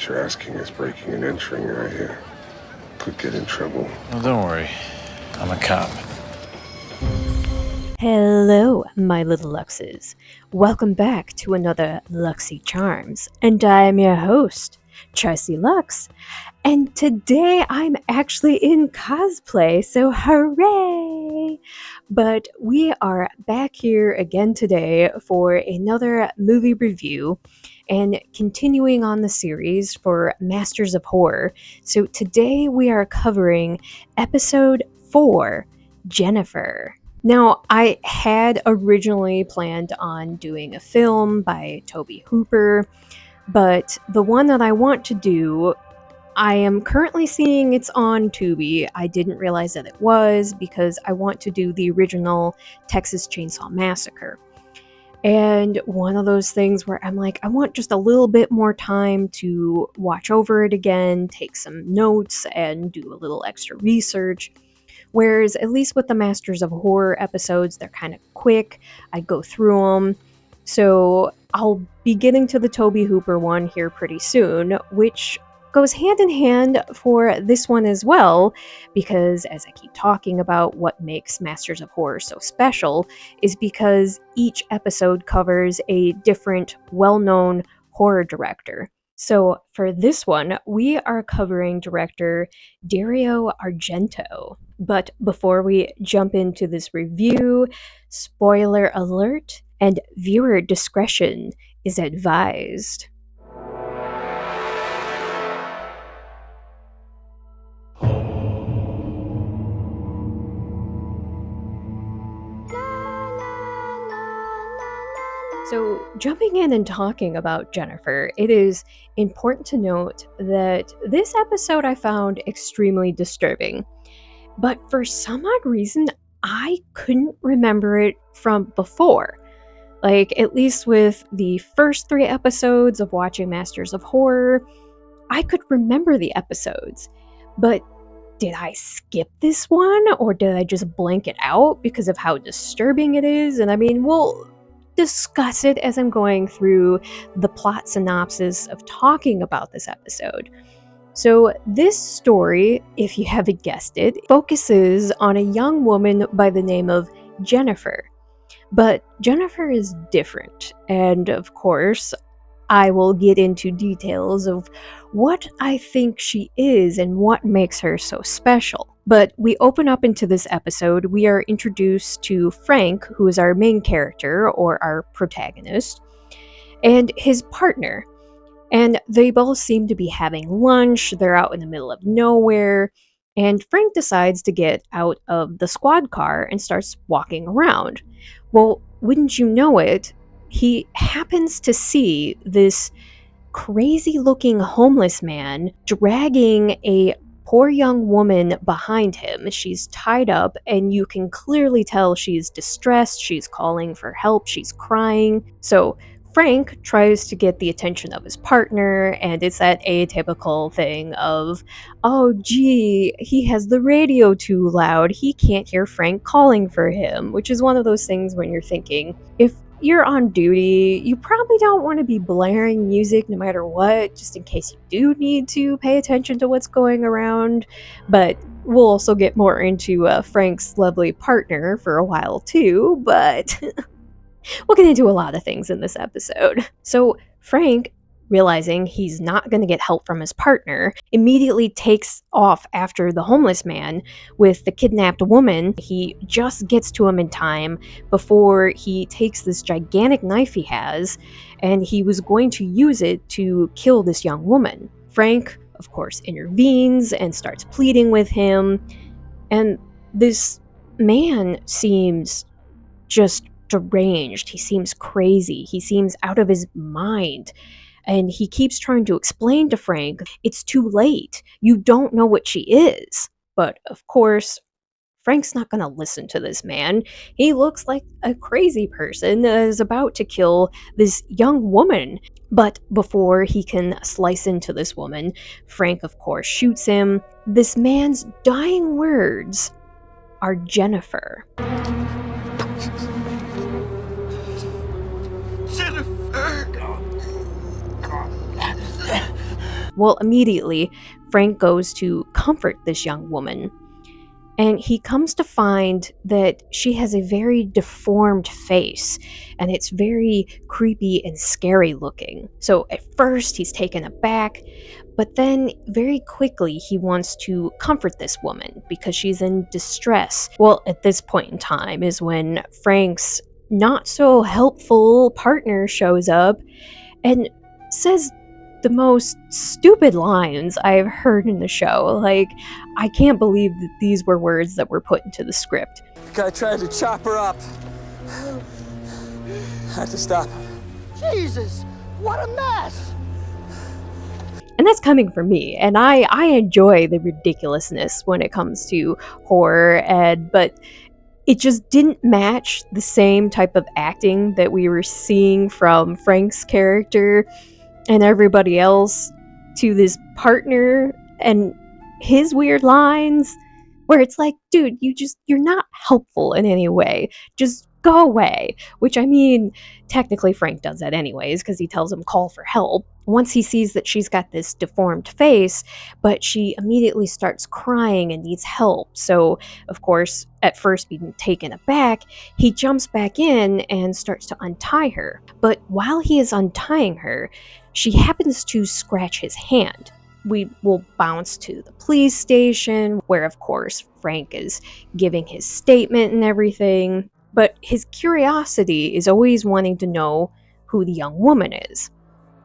what you're asking is breaking and entering right here. Could get in trouble. Well, don't worry. I'm a cop. Hello, my little Luxes. Welcome back to another Luxy Charms, and I am your host, Tracy Lux. And today I'm actually in cosplay, so hooray! But we are back here again today for another movie review and continuing on the series for Masters of Horror. So today we are covering episode 4, Jenifer. Now, I had originally planned on doing a film by Tobe Hooper, but the one that I want to do, I am currently seeing it's on Tubi. I didn't realize that it was because I want to do the original Texas Chainsaw Massacre. And one of those things where I'm like, I want just a little bit more time to watch over it again, take some notes, and do a little extra research. Whereas, at least with the Masters of Horror episodes, they're kind of quick. I go through them. So I'll be getting to the Tobe Hooper one here pretty soon, which goes hand in hand for this one as well, because as I keep talking about what makes Masters of Horror so special is because each episode covers a different well-known horror director. So for this one, we are covering director Dario Argento. But before we jump into this review, spoiler alert, and viewer discretion is advised. So, jumping in and talking about Jenifer, it is important to note that this episode I found extremely disturbing. But for some odd reason, I couldn't remember it from before. Like, at least with the first 3 episodes of watching Masters of Horror, I could remember the episodes. But did I skip this one, or did I just blank it out because of how disturbing it is? And I mean, we'll discuss it as I'm going through the plot synopsis of talking about this episode. So this story, if you haven't guessed it, focuses on a young woman by the name of Jenifer. But Jenifer is different, and of course, I will get into details of what I think she is and what makes her so special. But we open up into this episode, we are introduced to Frank, who is our main character, or our protagonist, and his partner. And they both seem to be having lunch, they're out in the middle of nowhere, and Frank decides to get out of the squad car and starts walking around. Well, wouldn't you know it, he happens to see this crazy-looking homeless man dragging a poor young woman behind him. She's tied up, and you can clearly tell she's distressed, she's calling for help, she's crying. So Frank tries to get the attention of his partner, and it's that atypical thing of, oh gee, he has the radio too loud, he can't hear Frank calling for him, which is one of those things when you're thinking, if you're on duty, you probably don't want to be blaring music no matter what, just in case you do need to pay attention to what's going around. But we'll also get more into Frank's lovely partner for a while too, but we'll get into a lot of things in this episode. So Frank, realizing he's not going to get help from his partner, immediately takes off after the homeless man with the kidnapped woman. He just gets to him in time before he takes this gigantic knife he has, and he was going to use it to kill this young woman. Frank, of course, intervenes and starts pleading with him, and this man seems just deranged. He seems crazy. He seems out of his mind. And he keeps trying to explain to Frank, it's too late. You don't know what she is. But of course, Frank's not going to listen to this man. He looks like a crazy person that is about to kill this young woman. But before he can slice into this woman, Frank, of course, shoots him. This man's dying words are Jenifer. Well, immediately, Frank goes to comfort this young woman, and he comes to find that she has a very deformed face, and it's very creepy and scary looking. So at first, he's taken aback, but then very quickly, he wants to comfort this woman because she's in distress. Well, at this point in time is when Frank's not so helpful partner shows up and says the most stupid lines I've heard in the show. Like, I can't believe that these were words that were put into the script. The guy tried to chop her up. Had to stop him. Jesus, what a mess! And that's coming from me, and I enjoy the ridiculousness when it comes to horror, but it just didn't match the same type of acting that we were seeing from Frank's character and everybody else to this partner and his weird lines, where it's like, dude, you're not helpful in any way. Just go away. Which, I mean, technically Frank does that anyways, because he tells him call for help once he sees that she's got this deformed face, but she immediately starts crying and needs help. So, of course, at first being taken aback, he jumps back in and starts to untie her. But while he is untying her, she happens to scratch his hand. We will bounce to the police station, where, of course, Frank is giving his statement and everything. But his curiosity is always wanting to know who the young woman is.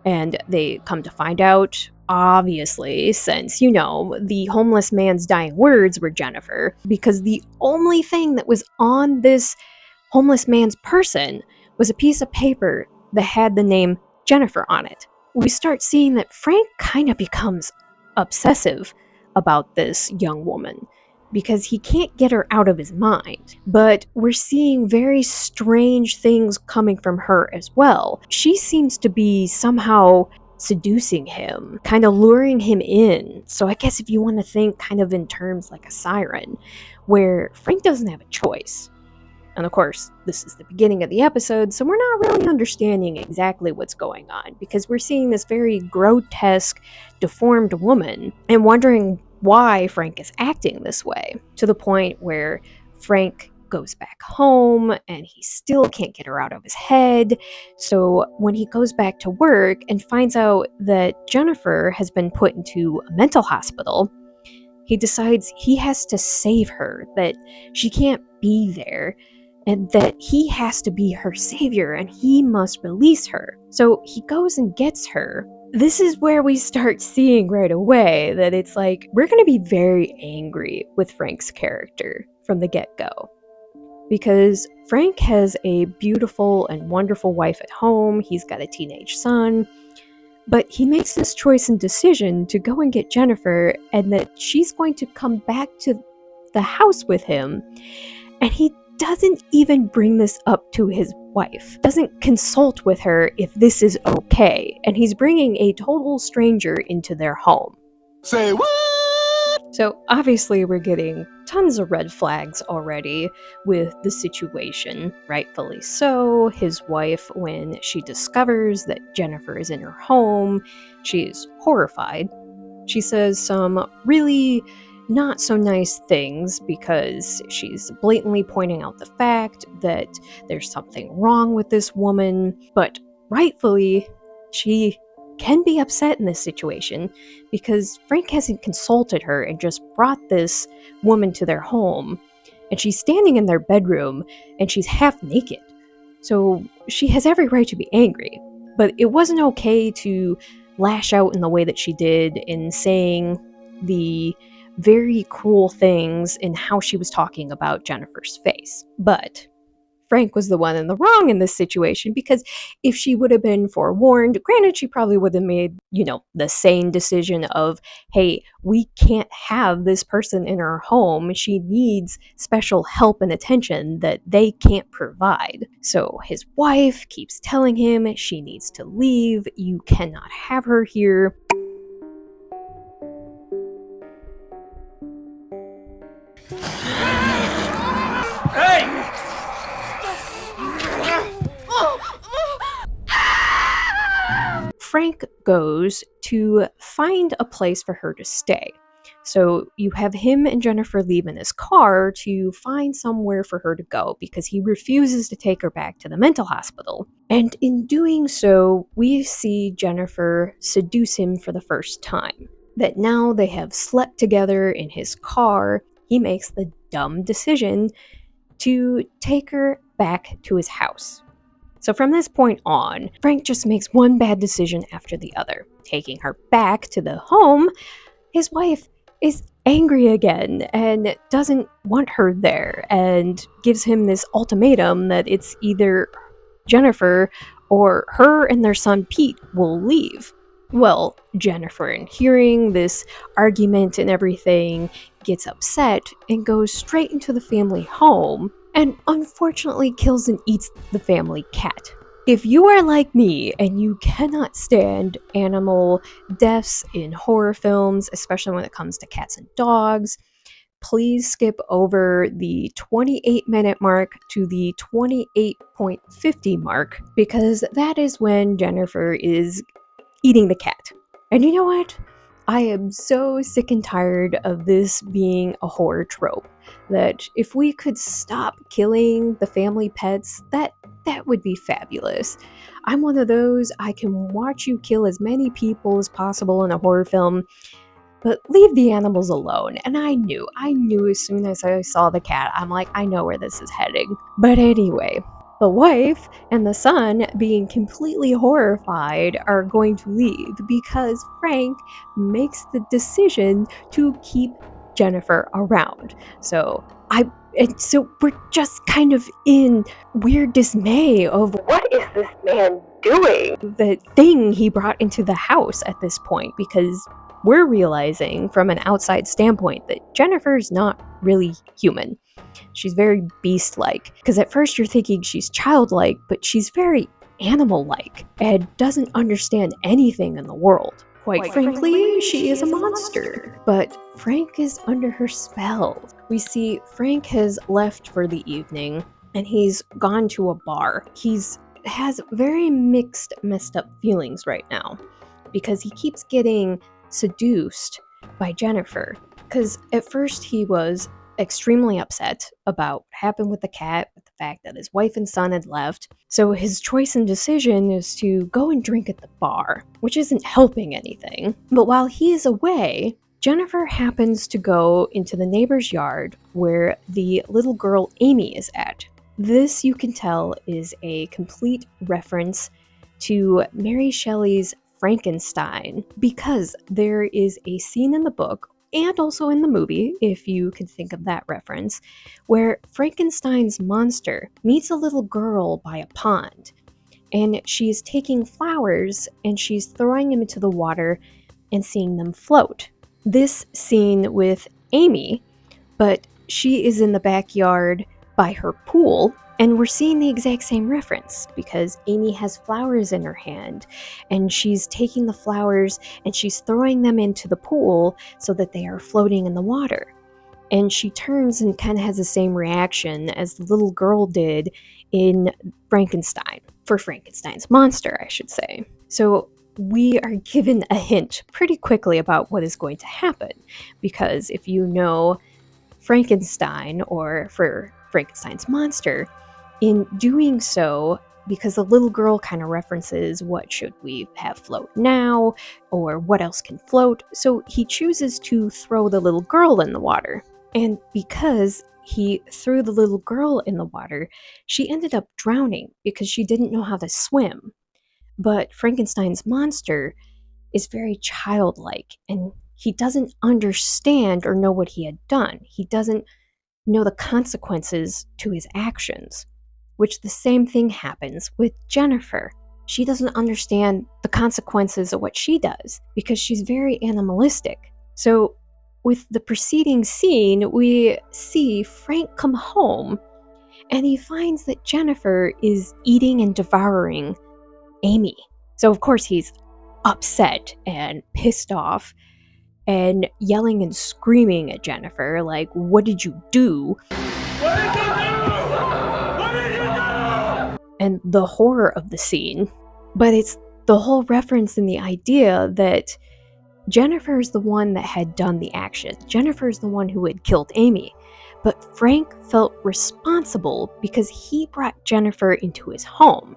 And they come to find out, obviously, since, the homeless man's dying words were Jenifer, because the only thing that was on this homeless man's person was a piece of paper that had the name Jenifer on it. We start seeing that Frank kind of becomes obsessive about this young woman, because he can't get her out of his mind. But we're seeing very strange things coming from her as well. She seems to be somehow seducing him, kind of luring him in. So I guess if you want to think kind of in terms like a siren, where Frank doesn't have a choice. And of course, this is the beginning of the episode, so we're not really understanding exactly what's going on, because we're seeing this very grotesque, deformed woman and wondering why Frank is acting this way, to the point where Frank goes back home and he still can't get her out of his head. So when he goes back to work and finds out that Jenifer has been put into a mental hospital, he decides he has to save her, that she can't be there, and that he has to be her savior and he must release her. So he goes and gets her. This is where we start seeing right away that it's like, we're going to be very angry with Frank's character from the get-go. Because Frank has a beautiful and wonderful wife at home, he's got a teenage son, but he makes this choice and decision to go and get Jenifer, and that she's going to come back to the house with him, and he doesn't even bring this up to his wife, doesn't consult with her if this is okay, and he's bringing a total stranger into their home. Say what? So obviously we're getting tons of red flags already with the situation, rightfully so. His wife, when she discovers that Jenifer is in her home, she is horrified. She says some really not so nice things, because she's blatantly pointing out the fact that there's something wrong with this woman, but rightfully she can be upset in this situation because Frank hasn't consulted her and just brought this woman to their home, and she's standing in their bedroom and she's half naked. So she has every right to be angry, but it wasn't okay to lash out in the way that she did in saying the very cruel things in how she was talking about Jenifer's face. But Frank was the one in the wrong in this situation, because if she would have been forewarned, granted, she probably would have made, the sane decision of, hey, we can't have this person in our home. She needs special help and attention that they can't provide. So his wife keeps telling him she needs to leave. You cannot have her here. Frank goes to find a place for her to stay. So you have him and Jenifer leave in his car to find somewhere for her to go because he refuses to take her back to the mental hospital. And in doing so, we see Jenifer seduce him for the first time. That now they have slept together in his car, he makes the dumb decision to take her back to his house. So from this point on, Frank just makes one bad decision after the other. Taking her back to the home, his wife is angry again and doesn't want her there and gives him this ultimatum that it's either Jenifer or her and their son Pete will leave. Well, Jenifer, in hearing this argument and everything, gets upset and goes straight into the family home and unfortunately kills and eats the family cat. If you are like me and you cannot stand animal deaths in horror films, especially when it comes to cats and dogs, please skip over the 28-minute mark to the 28.50 mark, because that is when Jenifer is eating the cat. And you know what? I am so sick and tired of this being a horror trope, that if we could stop killing the family pets, that would be fabulous. I'm one of those, I can watch you kill as many people as possible in a horror film, but leave the animals alone. And I knew as soon as I saw the cat, I'm like, I know where this is heading. But anyway, the wife and the son, being completely horrified, are going to leave because Frank makes the decision to keep Jenifer around. So we're just kind of in weird dismay of what is this man doing? The thing he brought into the house at this point, because we're realizing from an outside standpoint that Jenifer's not really human. She's very beast-like, because at first you're thinking she's childlike, but she's very animal-like and doesn't understand anything in the world. Quite frankly, she is a monster. But Frank is under her spell. We see Frank has left for the evening and he's gone to a bar. Has very mixed, messed up feelings right now because he keeps getting seduced by Jenifer. Because at first he was extremely upset about what happened with the cat, with the fact that his wife and son had left. So his choice and decision is to go and drink at the bar, which isn't helping anything. But while he is away, Jenifer happens to go into the neighbor's yard where the little girl Amy is at. This, you can tell, is a complete reference to Mary Shelley's Frankenstein, because there is a scene in the book and also in the movie, if you can think of that reference, where Frankenstein's monster meets a little girl by a pond, and she's taking flowers and she's throwing them into the water and seeing them float. This scene with Amy, but she is in the backyard by her pool, and we're seeing the exact same reference because Amy has flowers in her hand and she's taking the flowers and she's throwing them into the pool so that they are floating in the water. And she turns and kind of has the same reaction as the little girl did in Frankenstein, for Frankenstein's monster, I should say. So we are given a hint pretty quickly about what is going to happen, because if you know Frankenstein, or for Frankenstein's monster, in doing so, because the little girl kind of references what should we have float now, or what else can float, so he chooses to throw the little girl in the water. And because he threw the little girl in the water, she ended up drowning because she didn't know how to swim. But Frankenstein's monster is very childlike, and he doesn't understand or know what he had done. He doesn't know the consequences to his actions, which the same thing happens with Jenifer. She doesn't understand the consequences of what she does because she's very animalistic. So with the preceding scene, we see Frank come home and he finds that Jenifer is eating and devouring Amy. So of course he's upset and pissed off and yelling and screaming at Jenifer, like, what did you do? What did you do? What did you do? And the horror of the scene. But it's the whole reference and the idea that Jenifer's the one that had done the action. Jenifer's the one who had killed Amy. But Frank felt responsible because he brought Jenifer into his home.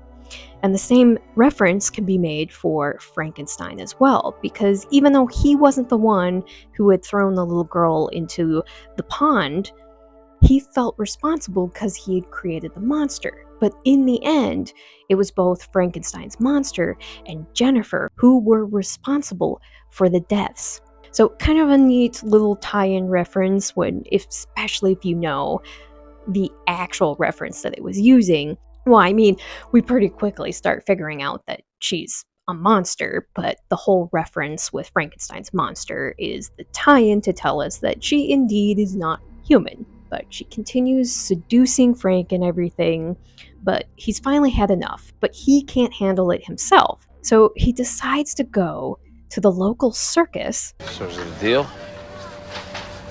And the same reference can be made for Frankenstein as well, because even though he wasn't the one who had thrown the little girl into the pond, he felt responsible because he had created the monster. But in the end, it was both Frankenstein's monster and Jenifer who were responsible for the deaths. So kind of a neat little tie-in reference, especially if you know the actual reference that it was using. Well, I mean, we pretty quickly start figuring out that she's a monster, but the whole reference with Frankenstein's monster is the tie-in to tell us that she indeed is not human. But she continues seducing Frank and everything, but he's finally had enough. But he can't handle it himself, so he decides to go to the local circus. So is it a deal?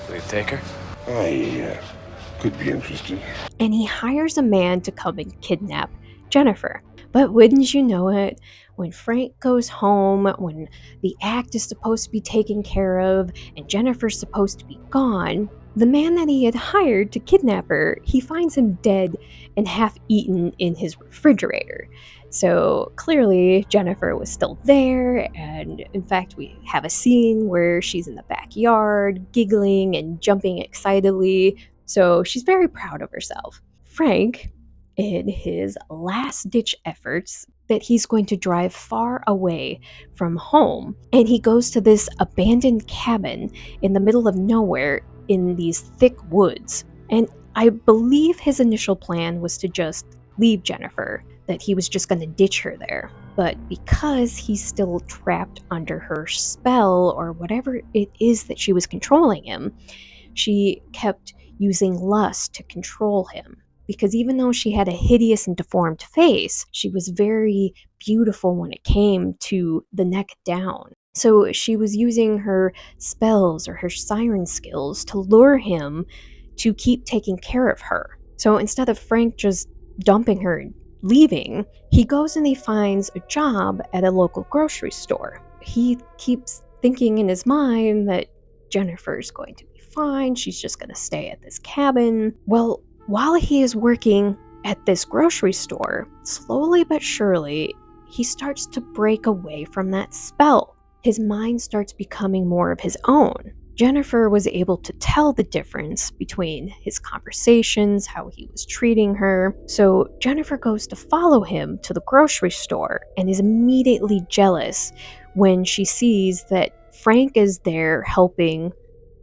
Will you take her? I could be interested. And he hires a man to come and kidnap Jenifer. But wouldn't you know it, when Frank goes home, when the act is supposed to be taken care of, and Jenifer's supposed to be gone, the man that he had hired to kidnap her, he finds him dead and half-eaten in his refrigerator. So clearly Jenifer was still there, and in fact we have a scene where she's in the backyard, giggling and jumping excitedly, so she's very proud of herself. Frank, in his last-ditch efforts, that he's going to drive far away from home, and he goes to this abandoned cabin in the middle of nowhere in these thick woods. And I believe his initial plan was to just leave Jenifer, that he was just going to ditch her there. But because he's still trapped under her spell or whatever it is that she was controlling him, she kept using lust to control him. Because even though she had a hideous and deformed face, she was very beautiful when it came to the neck down. So she was using her spells or her siren skills to lure him to keep taking care of her. So instead of Frank just dumping her and leaving, he goes and he finds a job at a local grocery store. He keeps thinking in his mind that Jenifer's going to be fine, she's just going to stay at this cabin. Well, while he is working at this grocery store, slowly but surely, he starts to break away from that spell. His mind starts becoming more of his own. Jenifer was able to tell the difference between his conversations, how he was treating her. So Jenifer goes to follow him to the grocery store and is immediately jealous when she sees that Frank is there helping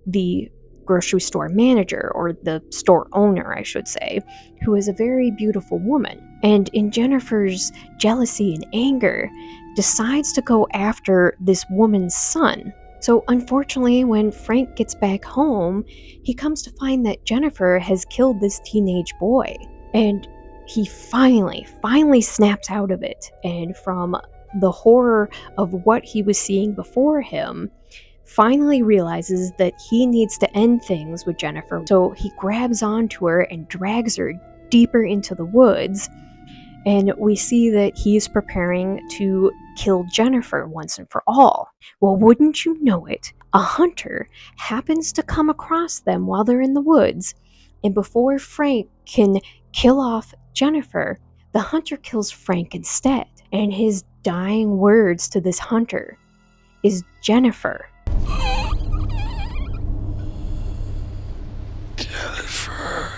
the grocery store manager, or the store owner, I should say, who is a very beautiful woman. And in Jenifer's jealousy and anger, decides to go after this woman's son. So unfortunately, when Frank gets back home, he comes to find that Jenifer has killed this teenage boy. And he finally snaps out of it. And from the horror of what he was seeing before him, finally realizes that he needs to end things with Jenifer. So he grabs onto her and drags her deeper into the woods. And we see that he's preparing to kill Jenifer once and for all. Well, wouldn't you know it, a hunter happens to come across them while they're in the woods. And before Frank can kill off Jenifer, the hunter kills Frank instead. And his dying words to this hunter is Jenifer. Jenifer.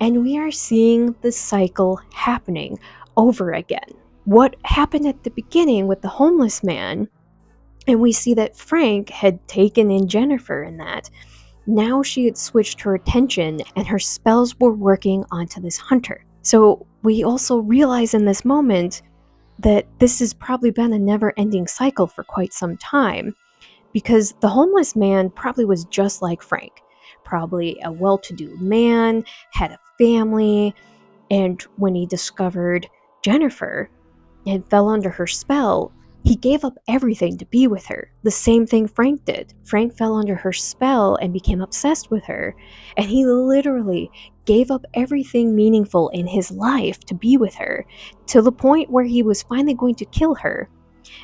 And we are seeing the cycle happening over again. What happened at the beginning with the homeless man, and we see that Frank had taken in Jenifer in that. Now she had switched her attention and her spells were working onto this hunter. So we also realize in this moment that this has probably been a never-ending cycle for quite some time, because the homeless man probably was just like Frank. Probably a well-to-do man, had a family, and when he discovered Jenifer and fell under her spell, He gave up everything to be with her. The same thing Frank did. Frank fell under her spell and became obsessed with her. And he literally gave up everything meaningful in his life to be with her, to the point where he was finally going to kill her.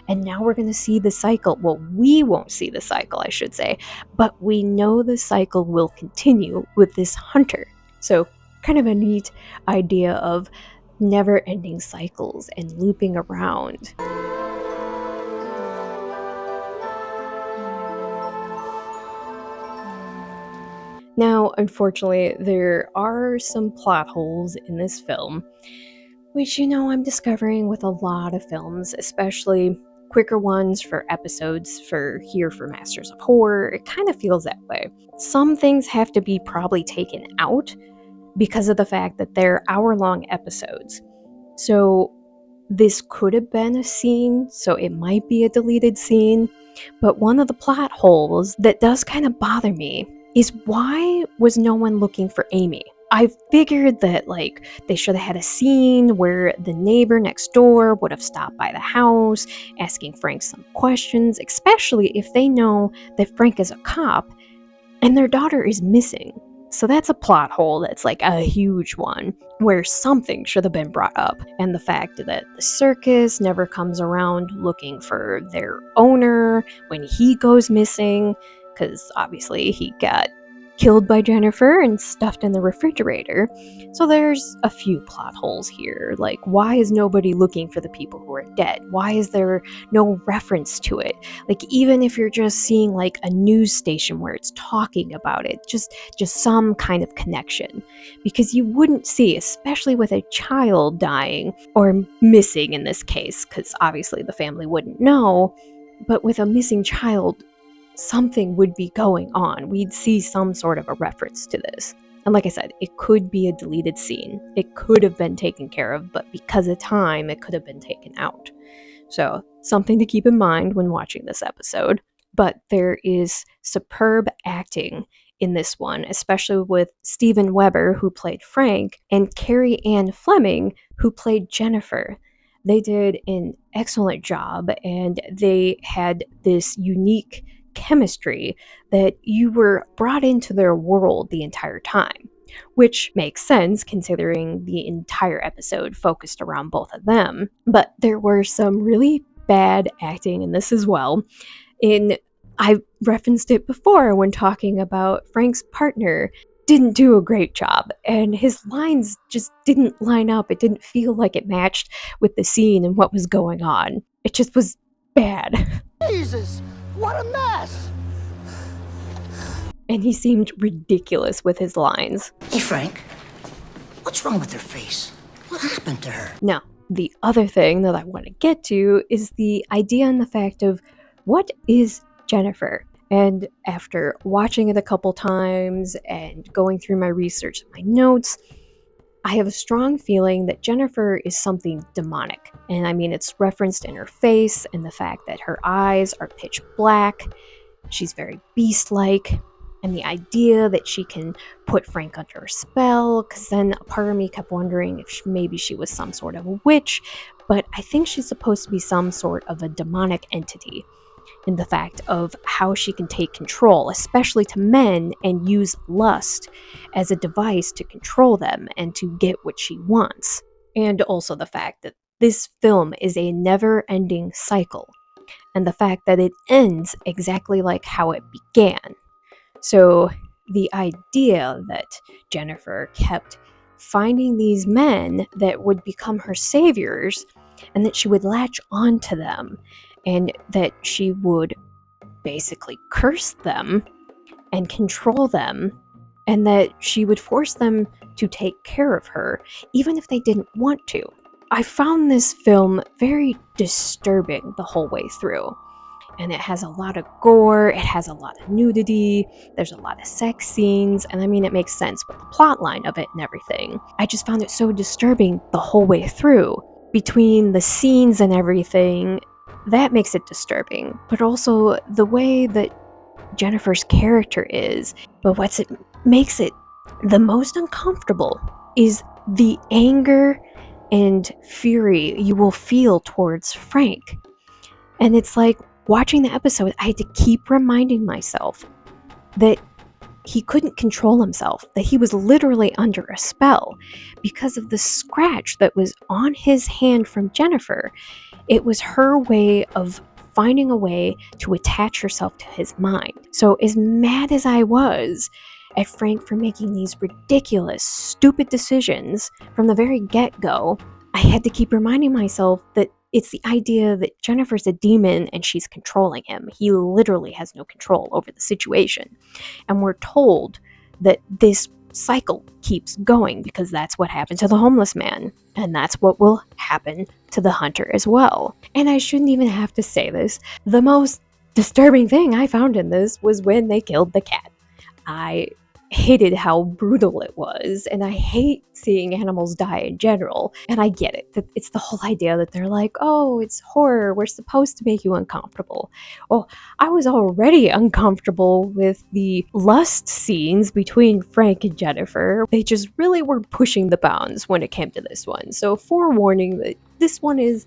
And now we're going to see the cycle. Well, we won't see the cycle, I should say, but we know the cycle will continue with this hunter. So, kind of a neat idea of never-ending cycles and looping around. Now, unfortunately, there are some plot holes in this film, which, I'm discovering with a lot of films, especially quicker ones for episodes for Masters of Horror. It kind of feels that way. Some things have to be probably taken out because of the fact that they're hour-long episodes. So this could have been a scene, so it might be a deleted scene, but one of the plot holes that does kind of bother me is, why was no one looking for Amy? I figured that, they should have had a scene where the neighbor next door would have stopped by the house, asking Frank some questions, especially if they know that Frank is a cop and their daughter is missing. So that's a plot hole that's a huge one, where something should have been brought up. And the fact that the circus never comes around looking for their owner when he goes missing, because obviously he got killed by Jenifer and stuffed in the refrigerator. So there's a few plot holes here. Why is nobody looking for the people who are dead? Why is there no reference to it? Even if you're just seeing a news station where it's talking about it, just some kind of connection. Because you wouldn't see, especially with a child dying, or missing in this case, because obviously the family wouldn't know, but with a missing child, something would be going on. We'd see some sort of a reference to this. And like I said, it could be a deleted scene. It could have been taken care of, but because of time, it could have been taken out. So, something to keep in mind when watching this episode. But there is superb acting in this one, especially with Steven Weber, who played Frank, and Carrie Ann Fleming, who played Jenifer. They did an excellent job, and they had this unique chemistry that you were brought into their world the entire time, which makes sense considering the entire episode focused around both of them. But there were some really bad acting in this as well. I referenced it before when talking about Frank's partner didn't do a great job, and his lines just didn't line up. It didn't feel like it matched with the scene and what was going on. It just was bad. Jesus, what a mess! And he seemed ridiculous with his lines. Hey, Frank, what's wrong with her face? What happened to her? Now, the other thing that I want to get to is the idea and the fact of, what is Jenifer? And after watching it a couple times and going through my research and my notes, I have a strong feeling that Jenifer is something demonic. And I mean, it's referenced in her face and the fact that her eyes are pitch black. She's very beast-like. And the idea that she can put Frank under a spell, because then a part of me kept wondering if maybe she was some sort of a witch, but I think she's supposed to be some sort of a demonic entity, in the fact of how she can take control, especially to men, and use lust as a device to control them and to get what she wants. And also the fact that this film is a never-ending cycle, and the fact that it ends exactly like how it began. So the idea that Jenifer kept finding these men that would become her saviors, and that she would latch onto them, and that she would basically curse them and control them, and that she would force them to take care of her, even if they didn't want to. I found this film very disturbing the whole way through. And it has a lot of gore, it has a lot of nudity, there's a lot of sex scenes, and I mean, it makes sense with the plot line of it and everything. I just found it so disturbing the whole way through. Between the scenes and everything, that makes it disturbing, but also the way that Jenifer's character is. But what makes it the most uncomfortable is the anger and fury you will feel towards Frank. And it's like, watching the episode, I had to keep reminding myself that he couldn't control himself, that he was literally under a spell because of the scratch that was on his hand from Jenifer. It was her way of finding a way to attach herself to his mind. So as mad as I was at Frank for making these ridiculous, stupid decisions from the very get-go, I had to keep reminding myself that it's the idea that Jenifer's a demon and she's controlling him. He literally has no control over the situation. And we're told that this cycle keeps going because that's what happened to the homeless man. And that's what will happen to the hunter as well. And I shouldn't even have to say this. The most disturbing thing I found in this was when they killed the cat. I hated how brutal it was, and I hate seeing animals die in general. And I get it, that it's the whole idea that they're like, oh, it's horror, we're supposed to make you uncomfortable. Well, I was already uncomfortable with the lust scenes between Frank and Jenifer. They just really were pushing the bounds when it came to this one. So forewarning that this one is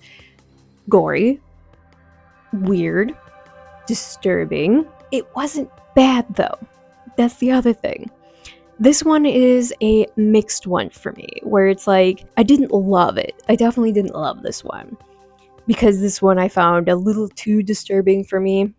gory, weird, disturbing. It wasn't bad though. That's the other thing. This one is a mixed one for me, where it's like, I didn't love it. I definitely didn't love this one, because this one I found a little too disturbing for me,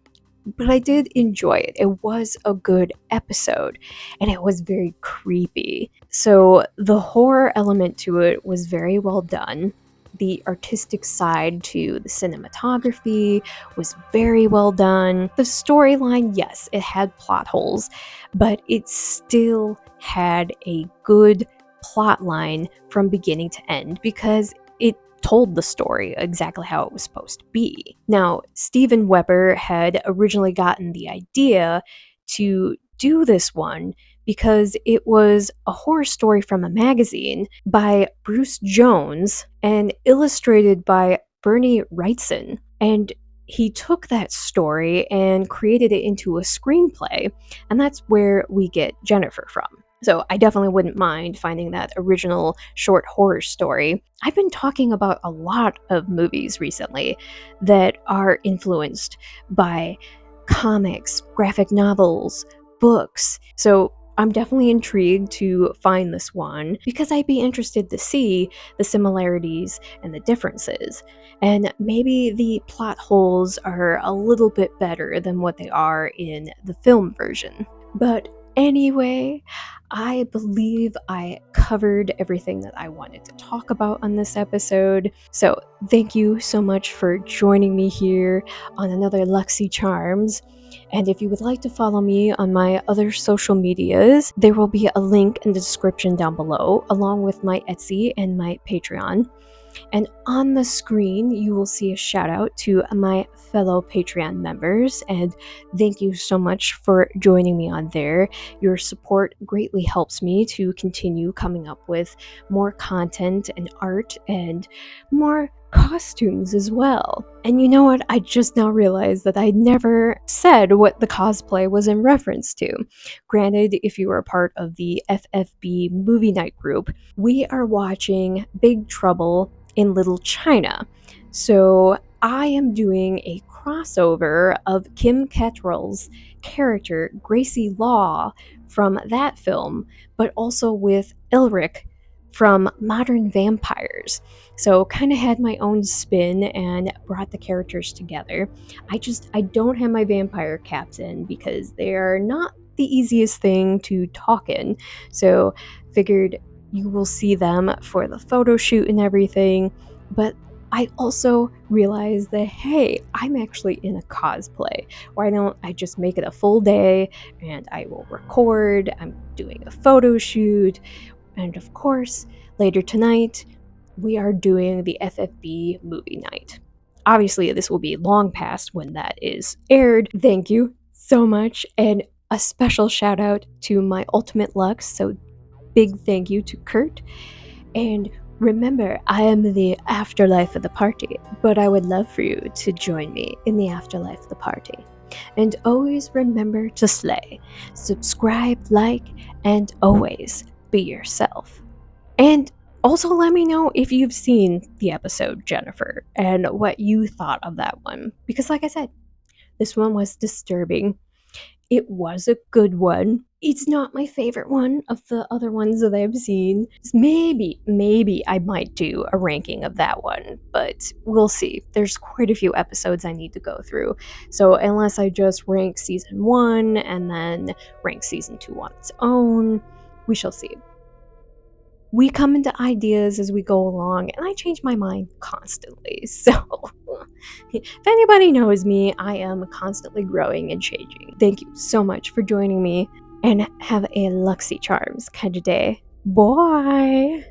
but I did enjoy it. It was a good episode, and it was very creepy. So the horror element to it was very well done. The artistic side to the cinematography was very well done. The storyline, yes, it had plot holes, but it still had a good plot line from beginning to end because it told the story exactly how it was supposed to be. Now, Steven Weber had originally gotten the idea to do this one because it was a horror story from a magazine by Bruce Jones and illustrated by Bernie Wrightson. And he took that story and created it into a screenplay, and that's where we get Jenifer from. So I definitely wouldn't mind finding that original short horror story. I've been talking about a lot of movies recently that are influenced by comics, graphic novels, books. So I'm definitely intrigued to find this one because I'd be interested to see the similarities and the differences. And maybe the plot holes are a little bit better than what they are in the film version. But anyway, I believe I covered everything that I wanted to talk about on this episode. So thank you so much for joining me here on another Luxy Charms. And if you would like to follow me on my other social medias, there will be a link in the description down below, along with my Etsy and my Patreon. And on the screen, you will see a shout out to my fellow Patreon members. And thank you so much for joining me on there. Your support greatly helps me to continue coming up with more content and art and more costumes as well. And you know what? I just now realized that I never said what the cosplay was in reference to. Granted, if you are a part of the FFB movie night group, we are watching Big Trouble in Little China. So I am doing a crossover of Kim Cattrall's character Gracie Law from that film, but also with Elric from Modern Vampires. So kind of had my own spin and brought the characters together. I don't have my vampire caps in because they are not the easiest thing to talk in. So figured you will see them for the photo shoot and everything. But I also realized that, hey, I'm actually in a cosplay. Why don't I just make it a full day and I will record, I'm doing a photo shoot, and of course, later tonight, we are doing the FFB movie night. Obviously, this will be long past when that is aired. Thank you so much, and a special shout out to my Ultimate Lux, so big thank you to Kurt. And remember, I am the afterlife of the party, but I would love for you to join me in the afterlife of the party. And always remember to slay, subscribe, like, and always be yourself. And Also, let me know if you've seen the episode Jenifer and what you thought of that one. Because, like I said, this one was disturbing. It was a good one. It's not my favorite one of the other ones that I've seen. Maybe I might do a ranking of that one, but we'll see. There's quite a few episodes I need to go through. So unless I just rank season 1 and then rank season 2 on its own, we shall see. We come into ideas as we go along, and I change my mind constantly. So, if anybody knows me, I am constantly growing and changing. Thank you so much for joining me, and have a Luxy Charms kind of day. Bye!